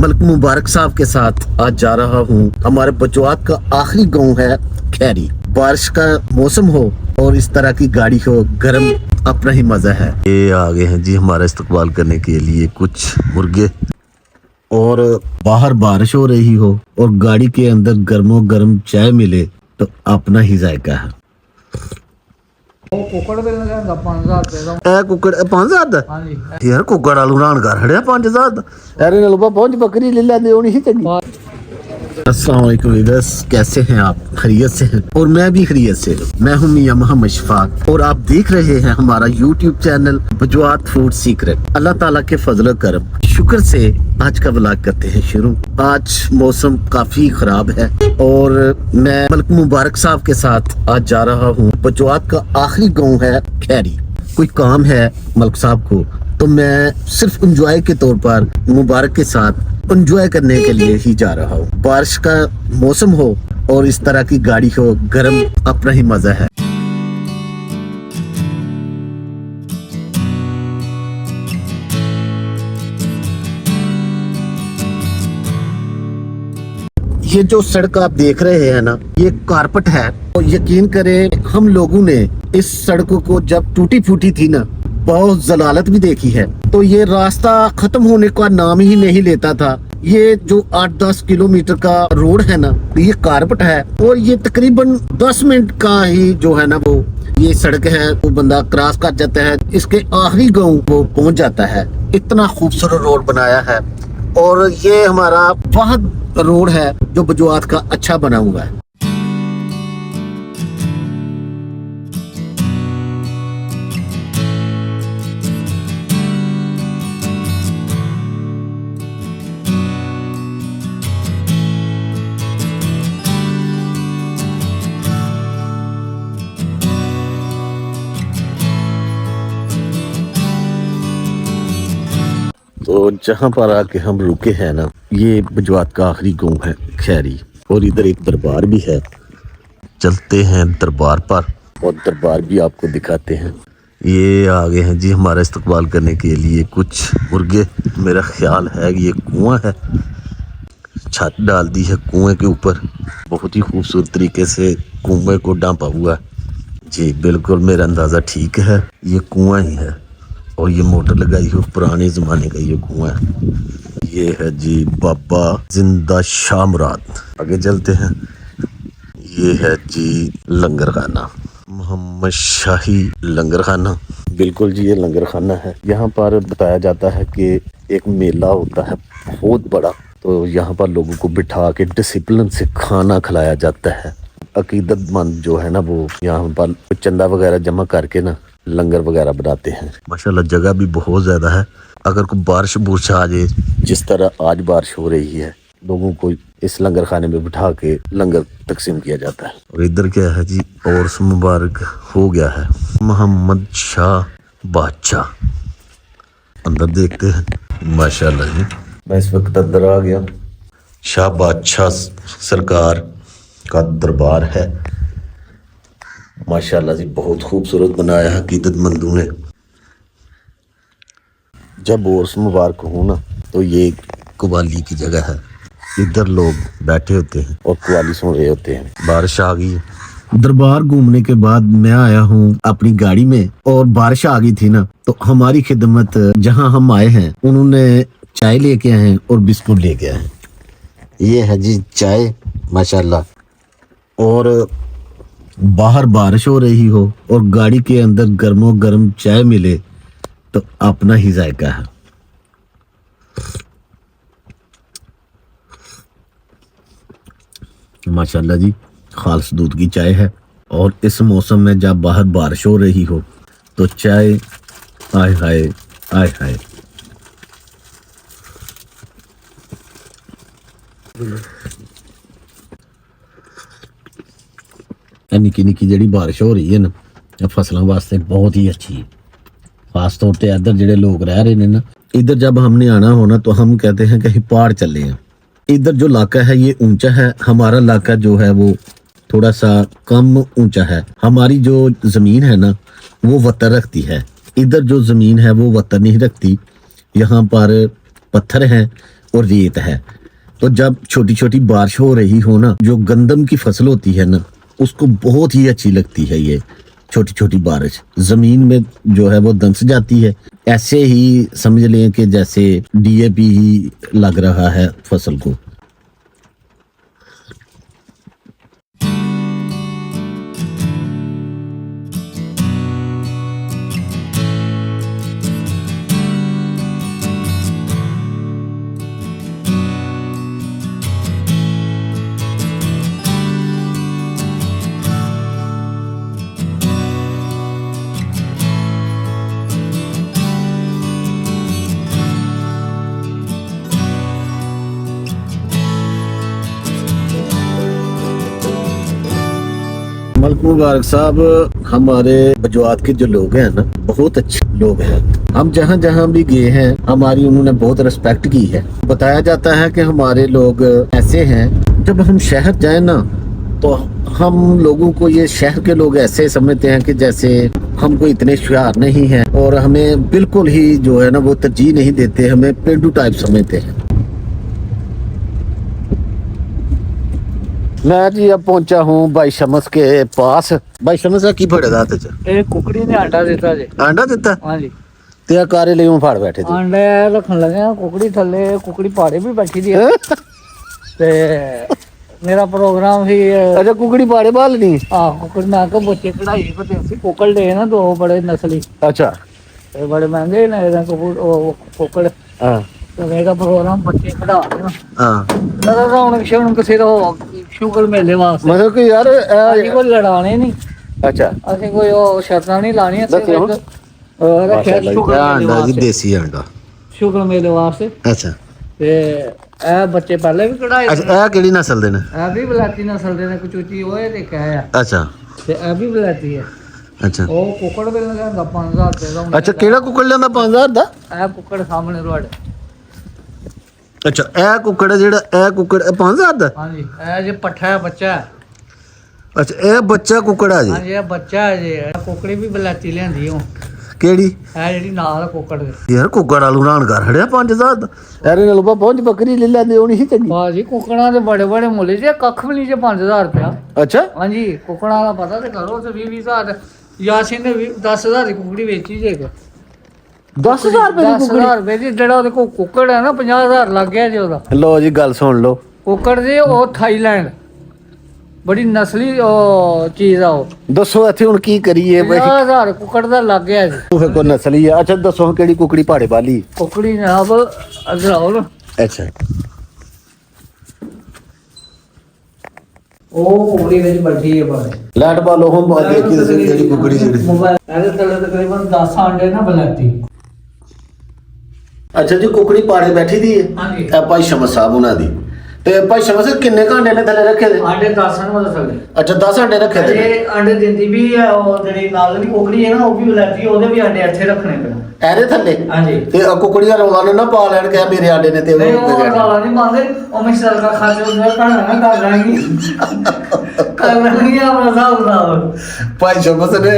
मलिक मुबारक साहब के साथ आज जा रहा हूँ। हमारे बजवात का आखिरी गांव है खैरी। बारिश का मौसम हो और इस तरह की गाड़ी हो, गर्म अपना ही मजा है। ये आ गए हैं जी हमारा इस्तकबाल करने के लिए कुछ मुर्गे, और बाहर बारिश हो रही हो और गाड़ी के अंदर गर्मो गर्म चाय मिले तो अपना ही जायका है। कुकड़ बेलना चाहता 5000 रुपए का। ए कुकड़ 5000 दा? हाँ जी यार कुकड़ आलू रान कर खड़िया 5000 दा। अरे नलबा पहुंच बकरी ले लेंदे होनी ही चंगी। अस्सलाम वालेकुम व्यूअर्स, कैसे हैं आप? खैरियत से हैं? और मैं भी खैरियत से हूँ। मैं हूँ मियां मोहम्मद शफाक और आप देख रहे हैं हमारा YouTube चैनल बजवात फूड सीक्रेट। अल्लाह ताला के फजल करम शुक्र से आज का व्लॉग करते हैं शुरू। आज मौसम काफी खराब है और मैं मलिक मुबारक साहब के साथ आज जा रहा हूँ। बजवात का आखिरी गाँव है खैरी। कोई काम है मलिक साहब को, तो मैं सिर्फ एंजॉय के तौर पर मुबारक के साथ एंजॉय करने के लिए ही जा रहा हूँ। बारिश का मौसम हो और इस तरह की गाड़ी हो, गर्म अपना ही मजा है। ये जो सड़क आप देख रहे हैं ना, ये कारपेट है। और यकीन करें हम लोगों ने इस सड़कों को जब टूटी फूटी थी ना, बहुत जलालत भी देखी है। तो ये रास्ता खत्म होने का नाम ही नहीं लेता था। ये जो 8-10 किलोमीटर का रोड है ना, ये कारपेट है और ये तकरीबन 10 मिनट का ही जो है ना वो ये सड़क है, वो बंदा क्रॉस कर जाता है, इसके आखिरी गांव वो पहुंच जाता है। इतना खूबसूरत रोड बनाया है और ये हमारा बहुत रोड है जो बजवात का अच्छा बना हुआ है। तो जहाँ पर आके हम रुके हैं ना, ये बजवात का आखिरी गांव है खैरी, और इधर एक दरबार भी है। चलते हैं दरबार पर और दरबार भी आपको दिखाते हैं। ये आ गए हैं जी हमारा इस्तकबाल करने के लिए कुछ मुर्गे। मेरा ख्याल है कि ये कुआं है, छत डाल दी है कुएं के ऊपर। बहुत ही खूबसूरत तरीके से कुएं को ढांपा हुआ है जी। बिल्कुल मेरा अंदाज़ा ठीक है, ये कुआं ही है और ये मोटर लगाई हो, पुराने ज़माने का ये कुआं है। ये है जी बाबा जिंदा शाह मुराद। आगे चलते हैं। ये है जी लंगर खाना, मोहम्मद शाही लंगर खाना। बिल्कुल जी ये लंगर खाना है। यहाँ पर बताया जाता है कि एक मेला होता है बहुत बड़ा, तो यहाँ पर लोगों को बिठा के डिसिप्लिन से खाना खिलाया जाता है। अकीदतमंद जो है ना वो यहाँ पर चंदा वगैरह जमा करके ना लंगर वगैरह बनाते हैं। माशाल्लाह जगह भी बहुत ज़्यादा है। अगर कोई बारिश बुरिश आ जाए, जिस तरह आज बारिश हो रही है, लोगों को इस लंगर खाने में बिठा के लंगर तकसीम किया जाता है। और इधर क्या है जी, और मुबारक हो गया है मोहम्मद शाह बादशाह। अंदर देखते हैं। माशाल्लाह जी मैं इस वक्त अंदर आ गया। शाह बादशाह सरकार का दरबार है। माशाल्लाह जी बहुत खूबसूरत बनाया है अकीदतमंदों ने। जब उर्स मुबारक हो ना, तो ये कव्वाली की जगह है। इधर लोग बैठे होते हैं और कव्वाली सुन रहे होते हैं। बारिश आ गई। दरबार घूमने के बाद मैं आया हूँ अपनी गाड़ी में और बारिश आ गई थी ना, तो हमारी खिदमत जहाँ हम आए हैं उन्होंने चाय लेके आए हैं और बिस्कुट लेके आए हैं। ये है जी चाय माशाल्लाह। और बाहर बारिश हो रही हो और गाड़ी के अंदर गर्मो गर्म चाय मिले तो अपना ही जायका है। माशाल्लाह जी खालिस दूध की चाय है। और इस मौसम में जब बाहर बारिश हो रही हो तो चाय, आय हाय आय हाय। निकी निकी जी बारिश हो रही है ना, फसलों वास्ते बहुत ही अच्छी है। खास तौर पर इधर जो लोग रह रहे हैं ना, इधर जब हमने आना होना तो हम कहते हैं कहीं पहाड़ चले हैं। इधर जो इलाका है ये ऊंचा है, हमारा इलाका जो है वो थोड़ा सा कम ऊंचा है। हमारी जो ज़मीन है ना वो वतर रखती है, इधर जो ज़मीन है वो वतर नहीं रखती। यहाँ पर पत्थर हैं और रेत है। तो जब छोटी छोटी बारिश हो रही हो ना, जो गंदम की फसल होती है ना, उसको बहुत ही अच्छी लगती है ये छोटी छोटी बारिश, जमीन में जो है वो दंस जाती है। ऐसे ही समझ लें कि जैसे डीएपी ही लग रहा है फसल को। मलिक मुबारक साहब हमारे बजवात के जो लोग हैं ना, बहुत अच्छे लोग हैं। हम जहाँ जहाँ भी गए हैं हमारी उन्होंने बहुत रिस्पेक्ट की है। बताया जाता है कि हमारे लोग ऐसे हैं, जब हम शहर जाए ना तो हम लोगों को ये शहर के लोग ऐसे समझते हैं कि जैसे हम कोई इतने होशियार नहीं हैं, और हमें बिल्कुल ही जो है ना वो तरजीह नहीं देते, हमें पेंडू टाइप समझते हैं। मैं जी अब पहुंचा हूँ भाई शमस के पास। भाई शमस की फड़े दा ते ਇਹ ਕੁਕੜੀ ਨੇ ਆਂਡਾ ਦਿੱਤਾ ਜੀ। आंडा दिता ਹਾਂਜੀ ते कारे ले फाड़ बैठे थे। ਆਂਡੇ ਰੱਖਣ ਲੱਗੇ ਆ, ਕੁਕੜੀ ਥੱਲੇ, ਕੁਕੜੀ ਪਾੜੇ ਵੀ ਬੈਠੀ ਦੀ ਹੈ ਤੇ ਮੇਰਾ ਪ੍ਰੋਗਰਾਮ ਸੀ अच्छा कुकड़ी पाड़े बाल नहीं। ਕੁਕੜ ਮੈਂ ਕਿਹਾ ਬੱਚੇ ਕਢਾਈ ਪਤੇ ਸੀ ਕੁਕੜ ਲਏ ਨਾ ਦੋ ਬੜੇ ਨਸਲੀ अच्छा ਤੇ ਬੜੇ ਮਹਿੰਗੇ ਨੇ ਇਹਦਾ ਕੁਕੜ हाँ ਤੇ ਮੇਰਾ ਪ੍ਰੋਗਰਾਮ ਬੱਚੇ ਕਢਾ ਦੇਣਾ हाँ ਲਗਾ ਰੌਣਕ ਸ਼ੌਣਕ ਕਿਸੇ ਦਾ ਸ਼ੁਗਰ ਮੇਲੇ ਵਾਸਤੇ मतलब कि यार ਅਸੀਂ ਕੋਈ ਲੜਾਣੇ ਨਹੀਂ, अच्छा ਅਸੀਂ ਕੋਈ ਉਹ ਸ਼ਰਤਾਂ ਨਹੀਂ ਲਾਣੀਆਂ। ਦੱਸਿਓ ਹੁਣ। ਰੱਖਿਆ ਸ਼ੁਗਰ ਮੇਲੇ अंडा जी ਵਾਸਤੇ, देसी अंडा। ਸ਼ੁਗਰ ਮੇਲੇ ਵਾਸਤੇ। अच्छा ਤੇ ਇਹ ਬੱਚੇ ਪਹਿਲੇ ਵੀ ਕਢਾਏ अच्छा ए केड़ी नस्ल दे ने? ਇਹ ਵੀ ਬਲਾਤੀ ਨਸਲ ਦੇ ਨੇ, ਕਚੂਚੀ ਉਹ ਇਹ ਦੇਖਿਆ ਆ अच्छा ਤੇ ਇਹ ਵੀ ਬਲਾਤੀ ਹੈ। अच्छा ਉਹ ਕੁੱਕੜ ਵੀ ਲਗਾਉਂਦਾ 5000 ਰੁਪਏ ਦਾ। अच्छा केड़ा कुकड़ लेंदा 5000 दा? ਇਹ ਕੁੱਕੜ ਸਾਹਮਣੇ ਤੁਹਾਡੇ। अच्छा ए कुकड़ जेड़ा ए कुकड़ 5000 दा? ਹਾਂਜੀ ਇਹ ਜੇ ਪੱਠਾ ਹੈ, ਬੱਚਾ ਹੈ। अच्छा ए बच्चा कुकड़ आ जी? ਹਾਂਜੀ ਇਹ ਬੱਚਾ ਹੈ ਜੀ। ਇਹ ਕੁੱਕੜੀ ਵੀ ਬਲਾਤੀ ਲਿਆਂਦੀ ਉਹ, केड़ी ਇਹ ਜਿਹੜੀ ਨਾਲ ਕੁੱਕੜ ਦੇ। यार कुकड़ वालू रान कर खड़िया 5000 दा। यार इन्हें लोबा पहुंच बकरी ले लेंदे होनी ही चंगी। ਬਾਜੀ ਕੁੱਕੜਾਂ ਦੇ ਬੜੇ ਬੜੇ ਮੁੱਲ ਜੇ, ਕੱਖ ਵੀ ਨਹੀਂ ਜੇ 5000 ਰੁਪਇਆ। अच्छा ਹਾਂਜੀ ਕੁੱਕੜਾਂ ਦਾ ਪਤਾ ਤੇ ਕਰੋ ਤੇ 20,000 ਯਾਸੀਨ ਨੇ 10,000 ਦੀ ਕੁੱਕੜੀ ਵੇਚੀ ਜੇ। 10000 रुपए दी 10,000 ਰੁਪਏ ਦੀ। ਜਿਹੜਾ ਉਹਦੇ ਕੋਲ ਕੁੱਕੜ ਹੈ ਨਾ 50,000 ਲੱਗ ਗਿਆ ਜੀ ਉਹਦਾ। लो जी गल सुन लो। ਕੁੱਕੜ ਦੇ ਉਹ ਥਾਈਲੈਂਡ ਬੜੀ ਨਸਲੀ ਉਹ ਚੀਜ਼ ਆ ਉਹ। दसो इत्थे हुन की करिए भाई? 50,000 ਕੁੱਕੜ ਦਾ ਲੱਗ ਗਿਆ ਜੀ। तू फिर कोई नस्ल ही है। अच्छा दसो केड़ी कुकड़ी पाड़े वाली? ਕੁੱਕੜੀ ਜਨਾਬ ਅਦਰ ਆਓ ਨਾ, अच्छा ਉਹ ਕੁਕੜੀ ਵਿੱਚ ਬੈਠੀ ਹੈ ਬਾਹਰ। लाइट वालो हम बहुत देखी दे केड़ी कुकड़ी जेड़ी। ਮੋਬਾਈਲ ਇਹਦੇ ਥੱਲੇ ਤਕਰੀਬਨ 10 ਆਂਡੇ ਨਾ ਬਲਾਤੀ। अच्छा जी कुकड़ी पाड़े बैठी दी है ਹਾਂਜੀ ए भाई शमस साहब उना दी ते भाई शमस किन्ने घंटे ने थले रखे दे? ਆਂਡੇ 10 ਹਨ ਮਤਲਬ ਥੱਲੇ। अच्छा 10 अंडे रखे थे। ਇਹ ਆਂਡੇ ਦਿੰਦੀ ਵੀ ਹੈ। ਉਹ ਜਿਹੜੀ ਨਾਲ ਦੀ ਕੁਕੜੀ ਹੈ ਨਾ ਉਹ ਵੀ ਬਲਾਤੀ, ਉਹਦੇ ਵੀ ਆਂਡੇ ਇੱਥੇ ਰੱਖਣੇ ਪੈਣ। एरे थले ਹਾਂਜੀ ते कुकड़ी दा रौला ने ना पा लैन कह मेरे आंडे ने ते ਨਹੀਂ वो ਉਹ तेरे आंडे। ਗਾਲਾਂ नहीं पाते, ਉਹ ਮੈਂ ਸਰ का खाते हुए कहना ना कर लेंगी कर लेंगी अपना साहब साहब। भाई शमस ने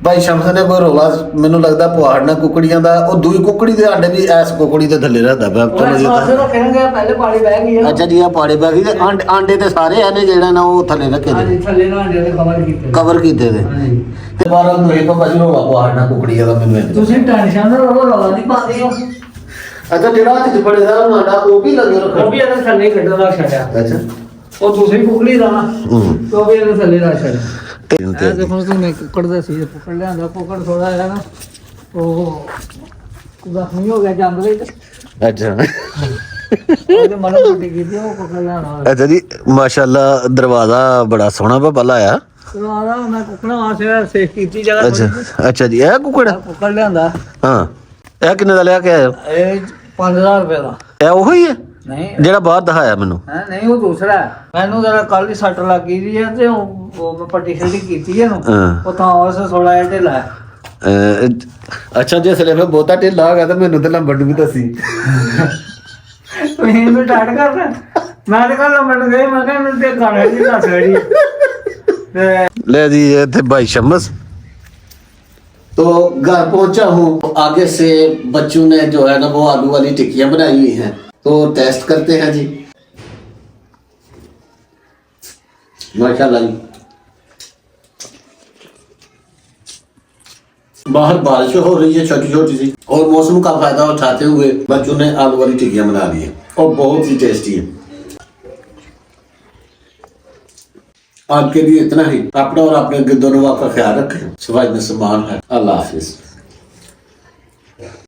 भाई शमस ने कोई रौला ਮੈਨੂੰ ਲੱਗਦਾ ਪਹਾੜ ਨਾ ਕੁਕੜੀਆਂ ਦਾ। ਉਹ ਦੂਈ ਕੁਕੜੀ ਦੇ ਆਂਡੇ ਵੀ ਐਸ ਕੁਕੜੀ ਦੇ ਥੱਲੇ ਰੱਖਦਾ ਪਿਆ। ਉਹ ਚਲੋ ਜੀ ਸਾਸੇ ਦਾ ਕਹਿਣਗੇ ਪਹਿਲੇ ਪਾਣੀ ਬਹਿ ਗਈ ਹੈ। ਅੱਛਾ ਜੀ ਆ ਪਾੜੇ ਪੈ ਗਈ ਤੇ ਆਂਡੇ ਤੇ ਸਾਰੇ ਇਹਨੇ ਜਿਹੜਾ ਨਾ ਉਹ ਥੱਲੇ ਰੱਖੇ ਹਾਂਜੀ ਨੇ, ਥੱਲੇ ਨਾ ਆਂਡੇ ਦੇ ਕਵਰ ਕੀਤੇ। ਕਵਰ ਕੀਤੇ ਦੇ। ਹਾਂਜੀ ਤੇ ਬਾਰਾਂ ਨੂੰ ਇਹ ਭਾਜੀ ਰੌਲਾ ਪਹਾੜ ਨਾ ਕੁਕੜੀਆਂ ਦਾ ਮੈਨੂੰ ਇਹ। ਤੁਸੀਂ ਟੈਨਸ਼ਨ ਨਾ ਲਓ, ਰੌਲਾ ਨਹੀਂ ਪਾਉਂਦੇ ਹੋ। ਅੱਛਾ ਜਿਹੜਾ ਹੱਥ 'ਚ ਫੜੇ ਦਾ ਉਹ ਆਂਡਾ ਉਹ ਵੀ ਲੱਗੇ ਉਹ ਰੱਖੋ। ਵੀ ਇਹਦੇ ਥੱਲੇ ਕੱਢਣ ਦਾ ਛੱਡਿਆ। ਅੱਛਾ ਉਹ ਦੂਸਰੀ ਕੁਕੜੀ ਦਾ ਨਾ ਹੂੰ ਉਹ ਵੀ ਇਹਦੇ ਥੱਲੇ ਦਾ ਛੱਡਿਆ। ਤੇ ਇਹ ਦੇਖੋ ਤੁਸੀਂ ਕੁੱਕੜ ਦਾ ਸੀ, ਕੁੱਕੜ ਲਿਆਂਦਾ। ਕੁੱਕੜ ਥੋੜਾ ਜਿਹਾ ਨਾ ਉਹ ਜ਼ਖਮੀ ਹੋ ਗਿਆ ਜੰਗ ਵਿੱਚ। ਅੱਛਾ ਉਹਦੇ ਮਨ ਟੁੱਟੀ ਕੀਤੀ, ਉਹ ਕੁੱਕੜ ਲਿਆਣਾ। ਅੱਛਾ ਜੀ ਮਾਸ਼ਾਅੱਲਾ ਦਰਵਾਜ਼ਾ ਬੜਾ ਸੋਹਣਾ ਵਾ ਭਲਾ ਆ। ਆਦਾ ਮੈਂ ਕੁੱਕੜਾਂ ਵਾਸਤੇ ਸੇਫ ਕੀਤੀ ਜਗ੍ਹਾ ਅੱਛਾ ਅੱਛਾ ਜੀ ਇਹ ਕੁਕੜ ਕੁੱਕੜ ਲਿਆਂਦਾ। ਹਾਂ ਇਹ ਕਿੰਨੇ ਦਾ ਲਿਆ ਕੇ ਆਏ ਹੋ? ਇਹ 5000 ਰੁਪਏ ਦਾ। ਇਹ ਉਹੀ ਹੈ ਨਹੀਂ ਜਿਹੜਾ ਬਾਹਰ ਦਿਖਾਇਆ ਮੈਨੂੰ? ਹੈ ਨਹੀਂ, ਉਹ ਦੂਸਰਾ ਹੈ। ਮੈਨੂੰ ਜਰਾ ਕੱਲ ਦੀ ਸੱਟ ਲੱਗ ਗਈ ਸੀ ਤੇ ਉਹ ਮੈਂ ਪੱਟੀ ਛੱਡੀ ਕੀਤੀ ਹੈ ਨੂੰ, ਹਾਂ। ਉਹ ਤਾਂ ਉਸ ਥੋੜਾ ਜਿਹਾ ਢਿੱਲਾ ਹੈ। ਅੱਛਾ ਜੇ ਸਲੇ ਮੈਂ ਬਹੁਤਾ ਢਿੱਲਾ ਹੋ ਗਿਆ ਤਾਂ ਮੈਨੂੰ ਤੇ ਲੰਬੜ ਨੂੰ ਵੀ ਦੱਸੀ। ਤੁਸੀਂ ਇਹਨੂੰ ਟਾਈਟ ਕਰਨਾ। ਮੈਂ ਤੇ ਕੱਲ ਲੰਬੜ ਨੂੰ ਗਈ, ਮੈਂ ਕਿਹਾ ਇਹਨੂੰ ਤੇ ਗਾਣਾ ਜੀ ਦੱਸ ਗੜੀ ਤੇ ले जी ये थे भाई शम्स। तो घर पहुंचा हूँ। आगे से बच्चों ने जो है ना वो आलू वाली टिक्कियां बनाई हुई हैं। तो टेस्ट करते हैं जी। माशाल्लाह जी, बाहर बारिश हो रही है छोटी छोटी सी, और मौसम का फायदा उठाते हुए बच्चों ने आलू वाली टिक्कियां बना ली है और बहुत ही टेस्टी है। आज के लिए इतना ही। अपना और अपने गिरदोनवा का ख्याल रखें। सफाई में सामान है। अल्लाह हाफिज।